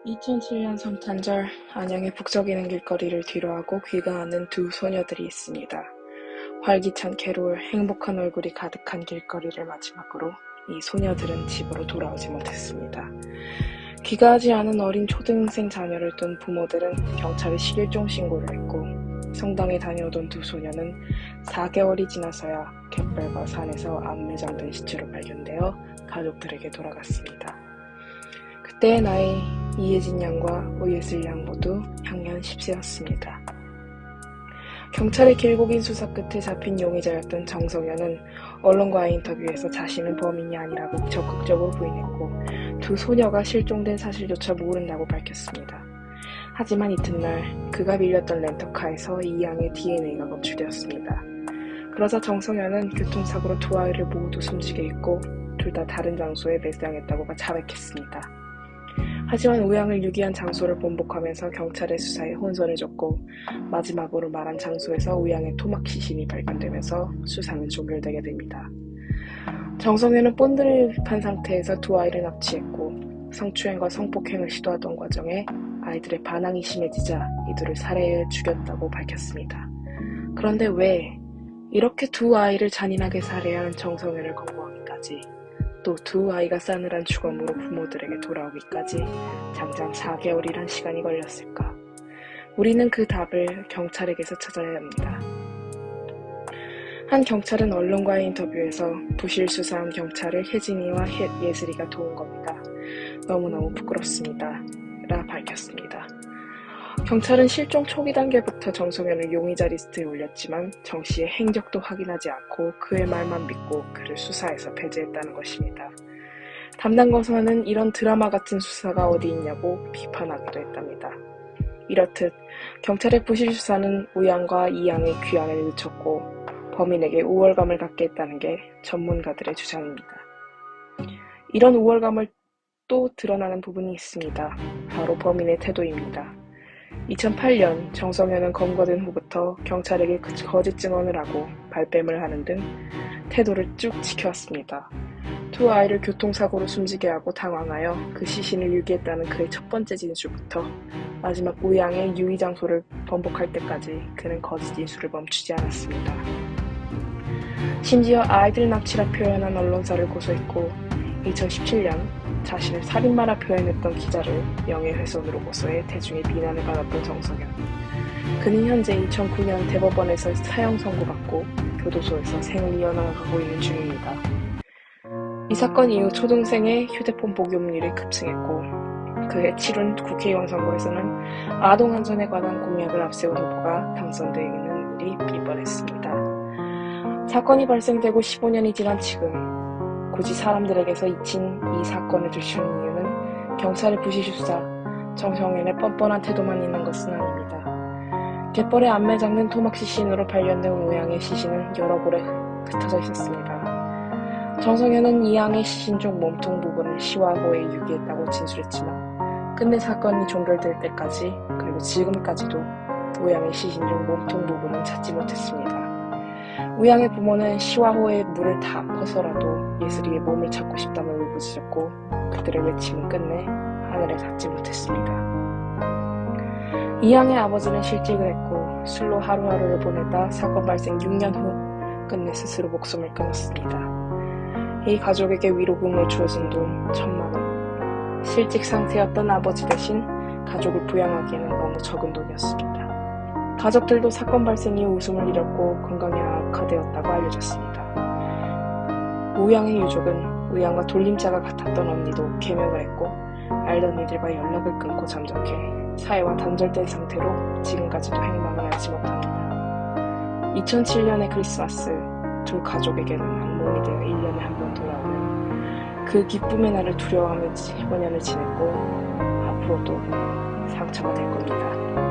2007년 성탄절, 안양의 북적이는 길거리를 뒤로하고 귀가하는 두 소녀들이 있습니다. 활기찬 캐롤, 행복한 얼굴이 가득한 길거리를 마지막으로 이 소녀들은 집으로 돌아오지 못했습니다. 귀가하지 않은 어린 초등생 자녀를 둔 부모들은 경찰에 실종 신고를 했고, 성당에 다녀오던 두 소녀는 4개월이 지나서야 갯벌과 산에서 안매장된 시체로 발견되어 가족들에게 돌아갔습니다. 그때의 나이 이혜진 양과 오예슬 양 모두 향년 10세였습니다. 경찰의 길고 긴 수사 끝에 잡힌 용의자였던 정성현은 언론과의 인터뷰에서 자신은 범인이 아니라고 적극적으로 부인했고, 두 소녀가 실종된 사실조차 모른다고 밝혔습니다. 하지만 이튿날 그가 빌렸던 렌터카에서 이 양의 DNA가 검출되었습니다. 그러자 정성현은 교통사고로 두 아이를 모두 숨지게 했고, 둘 다 다른 장소에 매장했다고 자백했습니다. 하지만 우양을 유기한 장소를 번복하면서 경찰의 수사에 혼선을 줬고, 마지막으로 말한 장소에서 우양의 토막 시신이 발견되면서 수사는 종결되게 됩니다. 정성현은 본드를 판 상태에서 두 아이를 납치했고, 성추행과 성폭행을 시도하던 과정에 아이들의 반항이 심해지자 이들을 살해해 죽였다고 밝혔습니다. 그런데 왜 이렇게 두 아이를 잔인하게 살해한 정성현을 검거하기까지, 또 두 아이가 싸늘한 주검으로 부모들에게 돌아오기까지 장장 4개월이란 시간이 걸렸을까? 우리는 그 답을 경찰에게서 찾아야 합니다. 한 경찰은 언론과의 인터뷰에서 부실 수사한 경찰을 혜진이와 예슬이가 도운 겁니다. 너무너무 부끄럽습니다. 라 밝혔습니다. 경찰은 실종 초기 단계부터 정성현을 용의자 리스트에 올렸지만 정 씨의 행적도 확인하지 않고 그의 말만 믿고 그를 수사에서 배제했다는 것입니다. 담당 검사는 이런 드라마 같은 수사가 어디 있냐고 비판하기도 했답니다. 이렇듯 경찰의 부실 수사는 우양과 이양의 귀환을 늦췄고 범인에게 우월감을 갖게 했다는 게 전문가들의 주장입니다. 이런 우월감을 또 드러나는 부분이 있습니다. 바로 범인의 태도입니다. 2008년 정성현은 검거된 후부터 경찰에게 거짓 증언을 하고 발뺌을 하는 등 태도를 쭉 지켜왔습니다. 두 아이를 교통사고로 숨지게 하고 당황하여 그 시신을 유기했다는 그의 첫 번째 진술부터 마지막 우양의 유의 장소를 번복할 때까지 그는 거짓 진술을 멈추지 않았습니다. 심지어 아이들 납치라 표현한 언론사를 고소했고, 2017년 자신을 살인마라 표현했던 기자를 명예훼손으로 고소해 대중의 비난을 받았던 정성현. 그는 현재 2009년 대법원에서 사형 선고받고 교도소에서 생을 이어나가고 있는 중입니다. 이 사건 이후 초등생의 휴대폰 복용률이 급증했고, 그해 치룬 국회의원 선거에서는 아동안전에 관한 공약을 앞세운 후보가 당선되는 일이 빈번했습니다. 사건이 발생되고 15년이 지난 지금 굳이 사람들에게서 잊힌 이 사건을 들추는 이유는 경찰의 부실 수사, 정성현의 뻔뻔한 태도만 있는 것은 아닙니다. 갯벌에 안매 장는 토막 시신으로 발견된 우양의 시신은 여러 곳에 흩어져 있었습니다. 정성현은 이 양의 시신 중 몸통 부분을 시화호에 유기했다고 진술했지만 끝내 사건이 종결될 때까지, 그리고 지금까지도 우양의 시신 중 몸통 부분은 찾지 못했습니다. 우양의 부모는 시화호에 물을 다 퍼서라도 예슬이의 몸을 찾고 싶다며 울부짖었고, 그들의 외침은 끝내 하늘에 닿지 못했습니다. 이 양의 아버지는 실직을 했고 술로 하루하루를 보내다 사건 발생 6년 후 끝내 스스로 목숨을 끊었습니다. 이 가족에게 위로금으로 주어진 돈 1,000만 원. 실직 상태였던 아버지 대신 가족을 부양하기에는 너무 적은 돈이었습니다. 가족들도 사건 발생 이후 웃음을 잃었고 건강이 악화되었다고 알려졌습니다. 우양의 유족은 우양과 돌림자가 같았던 언니도 개명을 했고, 알던 이들과 연락을 끊고 잠적해 사회와 단절된 상태로 지금까지도 행방을 알지 못합니다. 2007년의 크리스마스, 두 가족에게는 악몽이 되어 1년에 한 번 돌아오는 그 기쁨의 날을 두려워하며 15년을 지냈고, 앞으로도 상처가 될 겁니다.